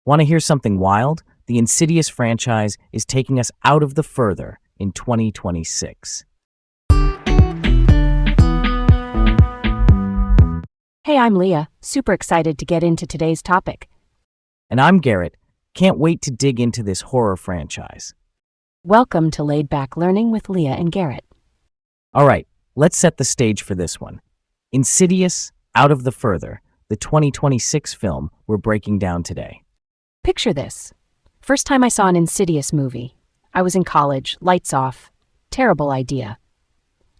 Want to hear something wild? The Insidious franchise is taking us out of the further in 2026. Hey, I'm Leah, super excited to get into today's topic. And I'm Garrett. Can't wait to dig into this horror franchise. Welcome to Laid Back Learning with Leah and Garrett. All right, let's set the stage for this one. Insidious, Out of the Further, the 2026 film we're breaking down today. Picture this. First time I saw an Insidious movie. I was in college, lights off. Terrible idea.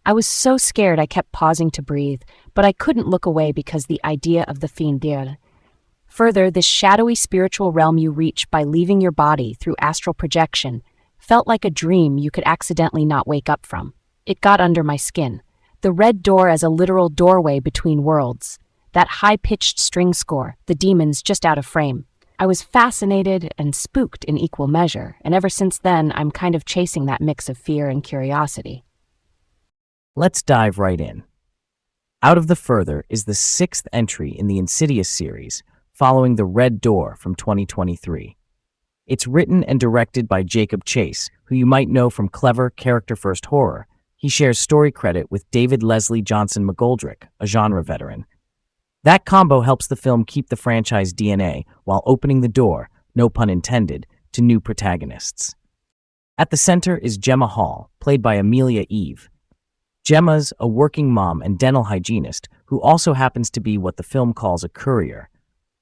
I was so scared I kept pausing to breathe, but I couldn't look away because the idea of the fiend there. Further, this shadowy spiritual realm you reach by leaving your body through astral projection felt like a dream you could accidentally not wake up from. It got under my skin. The red door as a literal doorway between worlds. That high-pitched string score, the demons just out of frame. I was fascinated and spooked in equal measure, and ever since then, I'm kind of chasing that mix of fear and curiosity. Let's dive right in. Out of the Further is the sixth entry in the Insidious series, following The Red Door from 2023. It's written and directed by Jacob Chase, who you might know from clever character-first horror. He shares story credit with David Leslie Johnson McGoldrick, a genre veteran. That combo helps the film keep the franchise DNA while opening the door, no pun intended, to new protagonists. At the center is Gemma Hall, played by Amelia Eve. Gemma's a working mom and dental hygienist who also happens to be what the film calls a courier.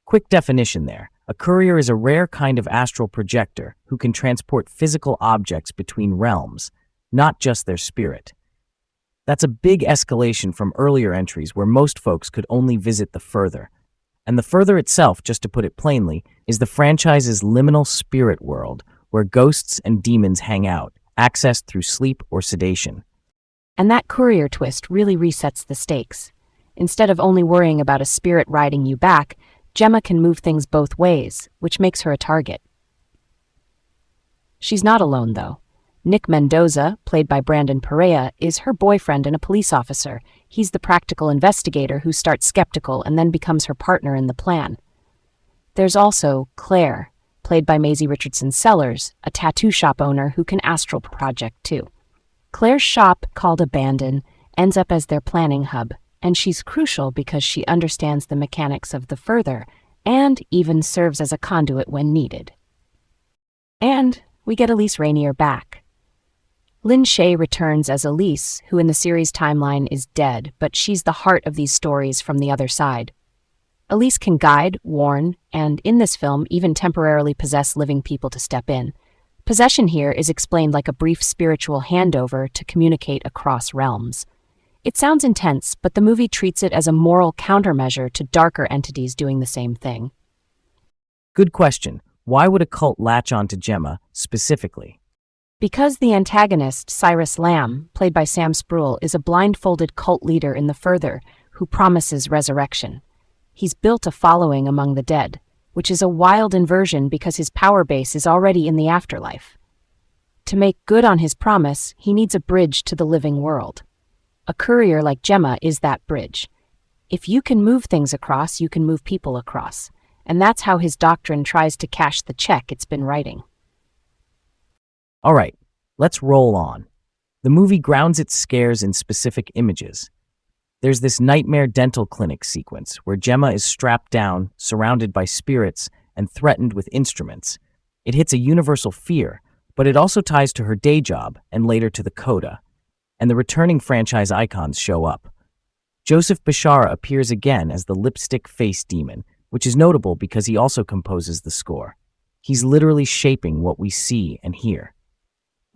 Quick definition there. A courier is a rare kind of astral projector who can transport physical objects between realms, not just their spirit. That's a big escalation from earlier entries where most folks could only visit the Further. And the Further itself, just to put it plainly, is the franchise's liminal spirit world where ghosts and demons hang out, accessed through sleep or sedation. And that courier twist really resets the stakes. Instead of only worrying about a spirit riding you back, Gemma can move things both ways, which makes her a target. She's not alone, though. Nick Mendoza, played by Brandon Perea, is her boyfriend and a police officer. He's the practical investigator who starts skeptical and then becomes her partner in the plan. There's also Claire, played by Maisie Richardson Sellers, a tattoo shop owner who can astral project too. Claire's shop, called Abandon, ends up as their planning hub, and she's crucial because she understands the mechanics of the Further and even serves as a conduit when needed. And we get Elise Rainier back. Lynn Shay returns as Elise, who in the series timeline is dead, but she's the heart of these stories from the other side. Elise can guide, warn, and in this film even temporarily possess living people to step in. Possession here is explained like a brief spiritual handover to communicate across realms. It sounds intense, but the movie treats it as a moral countermeasure to darker entities doing the same thing. Good question. Why would a cult latch on to Gemma, specifically? Because the antagonist, Cyrus Lamb, played by Sam Spruill, is a blindfolded cult leader in the Further who promises resurrection. He's built a following among the dead, which is a wild inversion because his power base is already in the afterlife. To make good on his promise, he needs a bridge to the living world. A courier like Gemma is that bridge. If you can move things across, you can move people across. And that's how his doctrine tries to cash the check it's been writing. All right, let's roll on. The movie grounds its scares in specific images. There's this nightmare dental clinic sequence where Gemma is strapped down, surrounded by spirits, and threatened with instruments. It hits a universal fear, but it also ties to her day job and later to the coda. And the returning franchise icons show up. Joseph Bishara appears again as the lipstick face demon, which is notable because he also composes the score. He's literally shaping what we see and hear.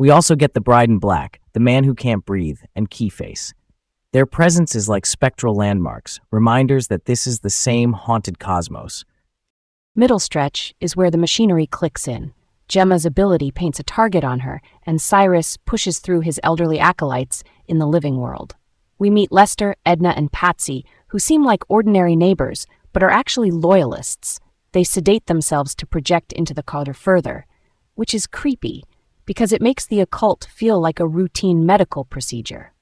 We also get the Bride in Black, the Man Who Can't Breathe, and Keyface. Their presence is like spectral landmarks, reminders that this is the same haunted cosmos. Middle stretch is where the machinery clicks in. Gemma's ability paints a target on her, and Cyrus pushes through his elderly acolytes in the living world. We meet Lester, Edna, and Patsy, who seem like ordinary neighbors, but are actually loyalists. They sedate themselves to project into the Further, which is creepy, because it makes the occult feel like a routine medical procedure.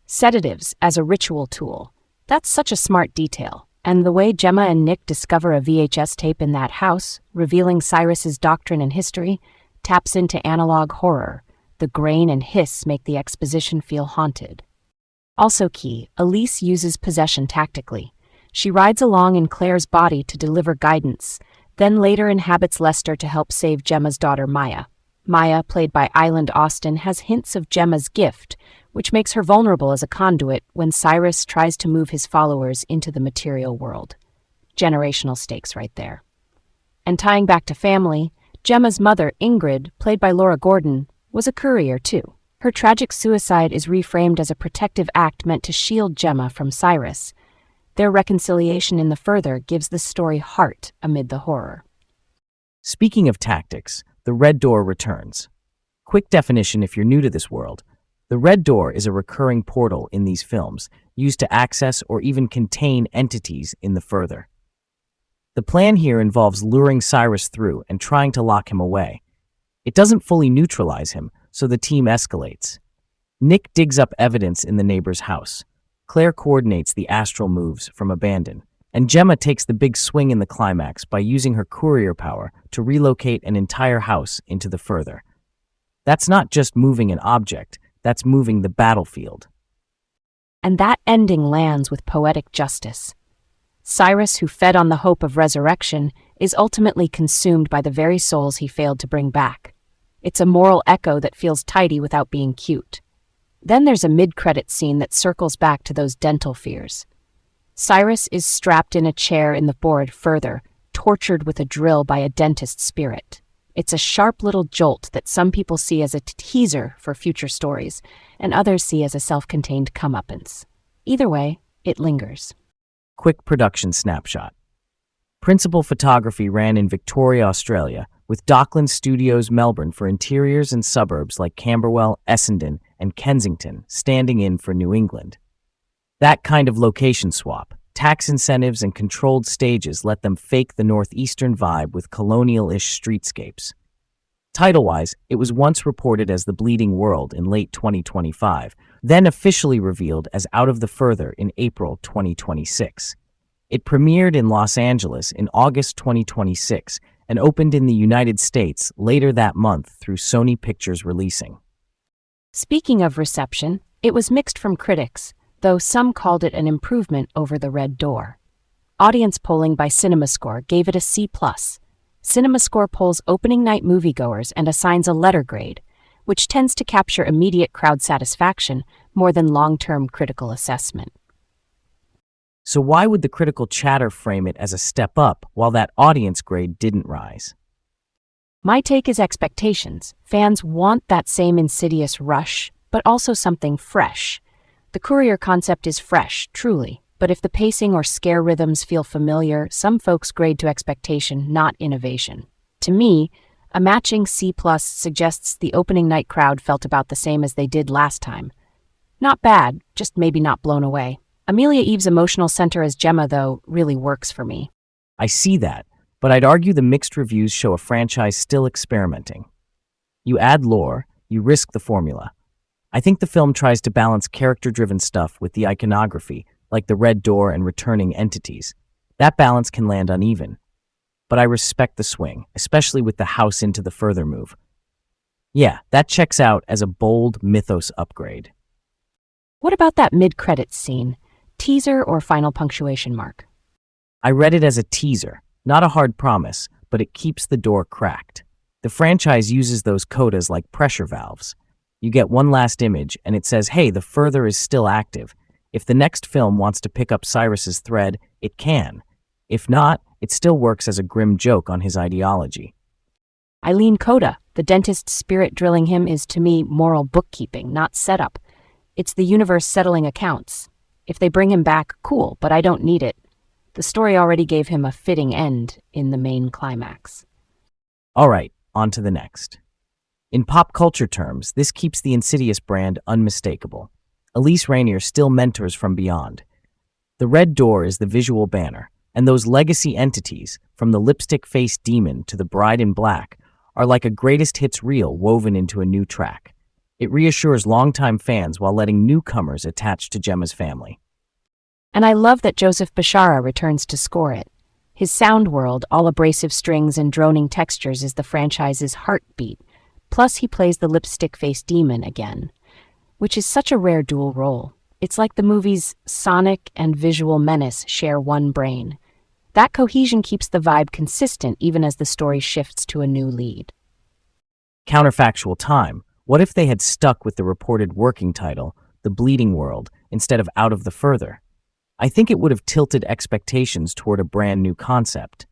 Sedatives as a ritual tool. That's such a smart detail, And the way Gemma and Nick discover a VHS tape in that house, revealing Cyrus's doctrine and history, taps into analog horror. The grain and hiss make the exposition feel haunted. Also key, Elise uses possession tactically. She rides along in Claire's body to deliver guidance, then later inhabits Lester to help save Gemma's daughter Maya. Maya, played by Island Austin, has hints of Gemma's gift, which makes her vulnerable as a conduit when Cyrus tries to move his followers into the material world. Generational stakes right there. And tying back to family, Gemma's mother, Ingrid, played by Laura Gordon, was a courier too. Her tragic suicide is reframed as a protective act meant to shield Gemma from Cyrus. Their reconciliation in the further gives the story heart amid the horror. Speaking of tactics, the Red Door returns. Quick definition if you're new to this world. The Red Door is a recurring portal in these films, used to access or even contain entities in the further. The plan here involves luring Cyrus through and trying to lock him away. It doesn't fully neutralize him, so the team escalates. Nick digs up evidence in the neighbor's house. Claire coordinates the astral moves from Abandon, and Gemma takes the big swing in the climax by using her courier power to relocate an entire house into the further. That's not just moving an object, that's moving the battlefield. And that ending lands with poetic justice. Cyrus, who fed on the hope of resurrection, is ultimately consumed by the very souls he failed to bring back. It's a moral echo that feels tidy without being cute. Then there's a mid-credit scene that circles back to those dental fears. Cyrus is strapped in a chair in the board further, tortured with a drill by a dentist spirit. It's a sharp little jolt that some people see as a teaser for future stories, and others see as a self-contained comeuppance. Either way, it lingers. Quick production snapshot. Principal photography ran in Victoria, Australia, with Dockland Studios Melbourne for interiors and suburbs like Camberwell, Essendon, and Kensington standing in for New England. That kind of location swap, tax incentives and controlled stages let them fake the northeastern vibe with colonial-ish streetscapes. Title-wise, it was once reported as The Bleeding World in late 2025, then officially revealed as Out of the Further in April 2026. It premiered in Los Angeles in August 2026 and opened in the United States later that month through Sony Pictures Releasing. Speaking of reception, it was mixed from critics, though some called it an improvement over The Red Door. Audience polling by CinemaScore gave it a C+. CinemaScore polls opening night moviegoers and assigns a letter grade, which tends to capture immediate crowd satisfaction more than long-term critical assessment. So why would the critical chatter frame it as a step up while that audience grade didn't rise? My take is expectations. Fans want that same Insidious rush, but also something fresh. The courier concept is fresh, truly, but if the pacing or scare rhythms feel familiar, some folks grade to expectation, not innovation. To me, a matching C+ suggests the opening night crowd felt about the same as they did last time. Not bad, just maybe not blown away. Amelia Eve's emotional center as Gemma, though, really works for me. I see that, but I'd argue the mixed reviews show a franchise still experimenting. You add lore, you risk the formula. I think the film tries to balance character-driven stuff with the iconography, like the Red Door and returning entities. That balance can land uneven. But I respect the swing, especially with the house into the further move. Yeah, that checks out as a bold mythos upgrade. What about that mid-credits scene? Teaser or final punctuation mark? I read it as a teaser, not a hard promise, but it keeps the door cracked. The franchise uses those codas like pressure valves. You get one last image, and it says, hey, the further is still active. If the next film wants to pick up Cyrus's thread, it can. If not, it still works as a grim joke on his ideology. Eileen Coda, the dentist's spirit drilling him, is to me moral bookkeeping, not setup. It's the universe settling accounts. If they bring him back, cool, but I don't need it. The story already gave him a fitting end in the main climax. All right, on to the next. In pop culture terms, this keeps the Insidious brand unmistakable. Elise Rainier still mentors from beyond. The Red Door is the visual banner, and those legacy entities, from the lipstick-faced demon to the bride in black, are like a greatest hits reel woven into a new track. It reassures longtime fans while letting newcomers attach to Gemma's family. And I love that Joseph Bashara returns to score it. His sound world, all abrasive strings and droning textures, is the franchise's heartbeat. Plus, he plays the lipstick-faced demon again, which is such a rare dual role. It's like the movies Sonic and Visual Menace share one brain. That cohesion keeps the vibe consistent even as the story shifts to a new lead. Counterfactual time. What if they had stuck with the reported working title, The Bleeding World, instead of Out of the Further? I think it would have tilted expectations toward a brand new concept.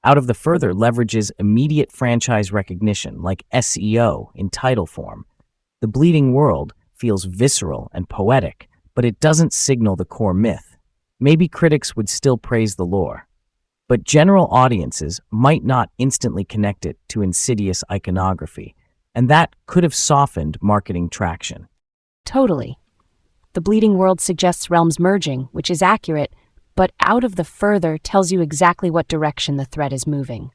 Out of the Further leverages immediate franchise recognition like SEO in title form. The Bleeding World feels visceral and poetic, but it doesn't signal the core myth. Maybe critics would still praise the lore, but general audiences might not instantly connect it to Insidious iconography, and that could have softened marketing traction. Totally. The Bleeding World suggests realms merging, which is accurate, but Out of the Further tells you exactly what direction the thread is moving.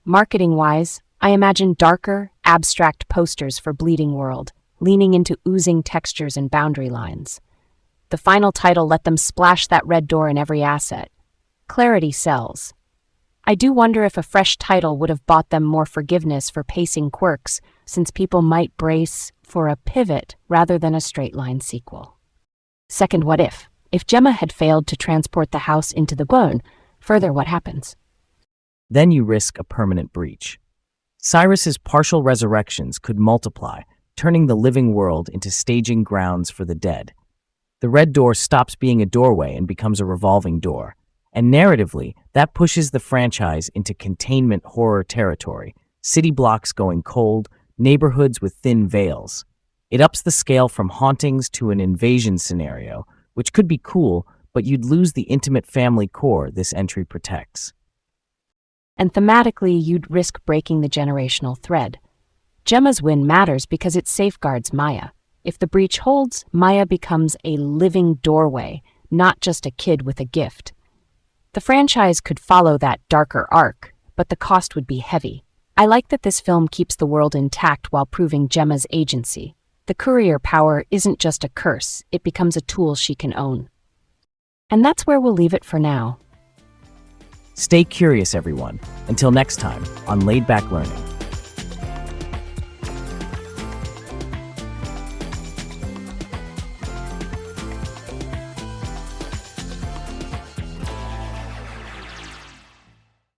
Marketing-wise, I imagine darker, abstract posters for Bleeding World, leaning into oozing textures and boundary lines. The final title let them splash that red door in every asset. Clarity sells. I do wonder if a fresh title would have bought them more forgiveness for pacing quirks, since people might brace for a pivot rather than a straight-line sequel. Second what if? If Gemma had failed to transport the house into the bone, further what happens? Then you risk a permanent breach. Cyrus's partial resurrections could multiply, turning the living world into staging grounds for the dead. The red door stops being a doorway and becomes a revolving door. And narratively, that pushes the franchise into containment horror territory, city blocks going cold, neighborhoods with thin veils. It ups the scale from hauntings to an invasion scenario, which could be cool, but you'd lose the intimate family core this entry protects. And thematically, you'd risk breaking the generational thread. Gemma's win matters because it safeguards Maya. If the breach holds, Maya becomes a living doorway, not just a kid with a gift. The franchise could follow that darker arc, but the cost would be heavy. I like that this film keeps the world intact while proving Gemma's agency. The courier power isn't just a curse, it becomes a tool she can own. And that's where we'll leave it for now. Stay curious, everyone. Until next time on Laid Back Learning.